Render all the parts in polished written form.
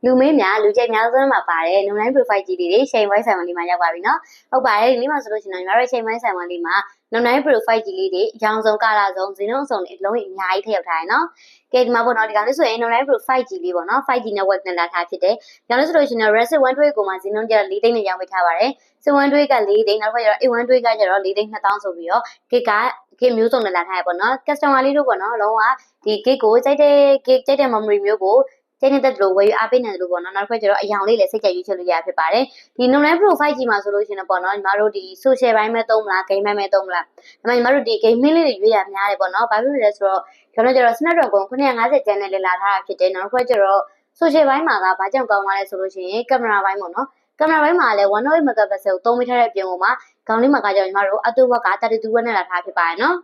လူမင်းများလူကျိတ်များစွန်းမှာပါတယ် online profile ကြီးလေးတွေ share voice ဆိုင်ဝင်လေးမှာရောက်ပါပြီနော်ဟုတ်ပါတယ်ဒီနေ့မှာဆိုလို့ရှိရင်ညီမတို့ share voice ဆိုင်ဝင်လေးမှာ online profile ကြီးလေးတွေအကြောင်းဆုံးကာလာဆုံးဈေးနှုန်းအစုံတွေအလုံးကြီးအများကြီးထည့်ရောက်ထားတယ်နော်ကဲဒီမှာပေါ့နော်ဒီကောင်လေးဆိုရင် online profile ကြီးလေးပေါ့နော် 5G network နဲ့လာထားဖြစ်တယ်ဒီကောင်လေးဆိုလို့ရှိရင် Redset 128ကိုမှဈေးနှုန်းကျတော့4သိန်းနဲ့ရောင်းပေးထားပါတယ်128က4သိန်းနောက်တစ်ခါကျတော့A128ကကျတော့4သိန်း2000ဆိုပြီးတော့ဂစ်ကဂစ်မျိုးစုံနဲ့လာထားရပေါ့နော် customer လေးတို့ပေါ့နော်လုံးဝဒီဂစ်ကိုကြိုက်တဲ့ memory မျိုးကိုကျင်းနေတဲ့လိုဝယ်ယူအားပေးနေတယ်လို့ပေါ့နော်နောက်တစ်ခါကျတော့အယောင်လေးလည်းစိတ်ကြိုက်ရွေးချယ်လို့ရဖြစ်ပါတယ်ဒီ online profile ကြီးမှာဆိုလို့ရှိရင်ပေါ့နော်ညီမတို့ဒီ social ဘိုင်းမဲ့သုံးမလား game ဘိုင်းမဲ့သုံးမလားဒါမှညီမတို့ဒီ gaming လေးတွေရွေးရများတယ်ပေါ့နော်ဘာဖြစ်လို့လဲဆိုတော့ကျွန်တော်ကျတော့ Snapdragon 950 channel လေးလာထားတာဖြစ်တယ်နောက်တစ်ခါကျတော့ social ဘိုင်းမှာကဘာကြောင့်ကောင်းသွားလဲဆိုလို့ရှိရင် camera ဘိုင်းပေါ့နော်ကင်မရာဘိုင်းမှာလည်း108 megapixel ကိုသုံးမိထားတဲ့အပြင်မှာခေါင်းလေးမှာကကြောင့်ညီမတို့အတူဝက်က32 watt နဲ့လာထားဖြစ်ပါတယ်နော်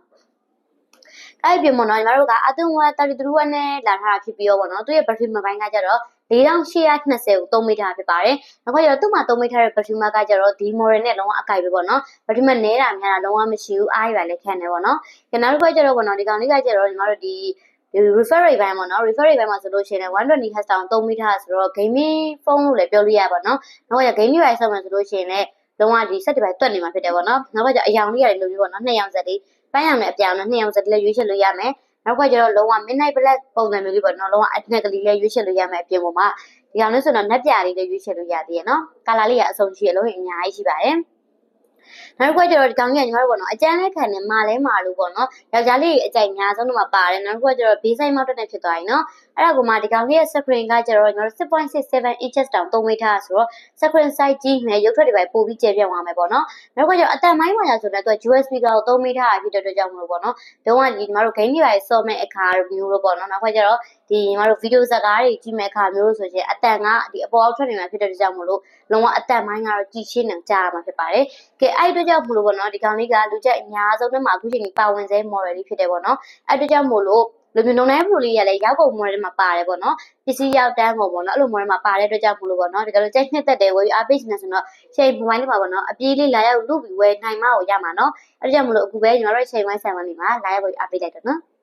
အဲ့ဒီပြင်ပေါ့နော်ညီမတို့ကအတူဝက်32 watt နဲ့လာထားတာဖြစ်ပြီးတော့ပေါ့နော်သူရဲ့ battery ဘိုင်းကကြတော့4820ကိုသုံးမိထားဖြစ်ပါတယ်နောက်ခါကျတော့သူ့မှာသုံးမိထားတဲ့ battery ကကြတော့ဒီ model နဲ့လုံးဝအကိုက်ပဲပေါ့နော် battery နဲတာများတာလုံးဝမရှိဘူးအားရပါလေခံတယ်ပေါ့နော်နောက်တစ်ခါကျတော့ပေါ့နော်ဒီကောင်လေးကကြတော့ညီမတို့ဒီ refer rate ဘိုင်းပေါ့နော် refer rate ဘိုင်းမှာဆိုလို့ရှိရင်120 Hz တောင်သုံးမိထားဆိုတော့ gaming phone လို့လည်းပြောလို့ရပါတော့နောက်က gaming ဘိုင်းဆောက်မယ်ဆိုလို့ရှိရင်လည်းလုံးဝဒီ set ဒီဘိုင်းတွက်နေမှာဖြစ်တယ်ပေါ့နော်နောက်ကကျအယောင်လေးရတယ်လို့ပြောပေါ့နော်နှစ်ယောင်စက်လေးပန်းရမယ်အပြောင်နဲ့နှစ်ယောင်စက်လေးရွေးချယ်လို့ရမယ်နောက်ကကျတော့လုံးဝ midnight black ပုံစံမျိုးလေးပေါ့နော်လုံးဝအထက်ကလေးလေးရွေးချယ်လို့ရမယ်အပြင်ပေါ်မှာဒီကောင်လေးဆိုတော့နက်ပြလေးလေးရွေးချယ်လို့ရသေးရနော်ကာလာလေးကအစုံရှိရလို့အများကြီးရှိပါတယ်နောက်တစ်ခါကျတော့ဒီကောင်ကြီးကညီမတို့ပေါ့နော်အကျန်းလေးခံနေမာလဲမာလို့ပေါ့နော်ယောက်ျားလေးအကြိုက်အများဆုံးတော့မှာပါတယ်နောက်တစ်ခါကျတော့ဘေးဆိုင်မောက်တက်နေဖြစ်သွားပြီနော်အဲ့ဒါကမှဒီကောင်လေးရဲ့ screen ကကျတော့ညီမတို့ 6.67 inches တောင်3မီတာဆိုတော့ screen size ကြီးမယ်ရုပ်ထွက်တွေပဲပို့ပြီးကျယ်ပြန့်သွားမယ်ပေါ့နော်နောက်တစ်ခါကျတော့အတန်မိုင်းမှာဆိုတော့သူက USB ကတော့3မီတာဖြစ်တဲ့အတွက်ကြောင့်မလို့ပေါ့နော်တုံးကဒီညီမတို့ game တွေပါဆော့မဲ့အခါမျိုးလို့ပေါ့နော်နောက်တစ်ခါကျတော့ဒီညီမတို့ video ဇာတ်ကားတွေကြည့်မဲ့အခါမျိုးလို့ဆိုရင်အတန်ကဒီအပေါ်အောက်ထွက်နေမှာဖြစ်တဲ့အတွက်ကြောင့်မလို့လုံးဝအတန်မိုင်းကတော့ကြည်ရှင်းနေကြရမှာဖြစ်ပါတယ်ကဲအဲ့အတွက်ကြောင့်မလို့ပေါ့နော်ဒီကောင်လေးကလူကြိုက်အများဆုံးနဲ့မှာအခုချိန်ကြီးပါဝင်စေ model လေးဖြစ်တယ်ပေါ့နော်အဲ့အတွက်ကြောင့်မို့လို့လူမျိုးလုံးတိုင်း pro လေးရလည်းရောက်ကုန် model မှာပါတယ်ပေါ့နော်ပစ္စည်းရောက်တန်းကုန်ပေါ့နော်အဲ့လို model မှာပါတဲ့အတွက်ကြောင့်မလို့ပေါ့နော်ဒီကောင်လေးကြိုက်နှစ်သက်တယ်ဝယ်ယူအားပေးနေဆိုတော့ချိန်မိုဘိုင်းလေးမှာပေါ့နော်အပြေးလေးလာရောက်လူပြီးဝယ်နိုင်မှကိုရမှာနော်အဲ့ဒါကြောင့်မလို့အခုပဲညီမတို့ချိန်ဝိုင်းဆိုင်ဝိုင်းလေးမှာလာရောက်ဝယ်ယူအားပေးလိုက်တော့နော်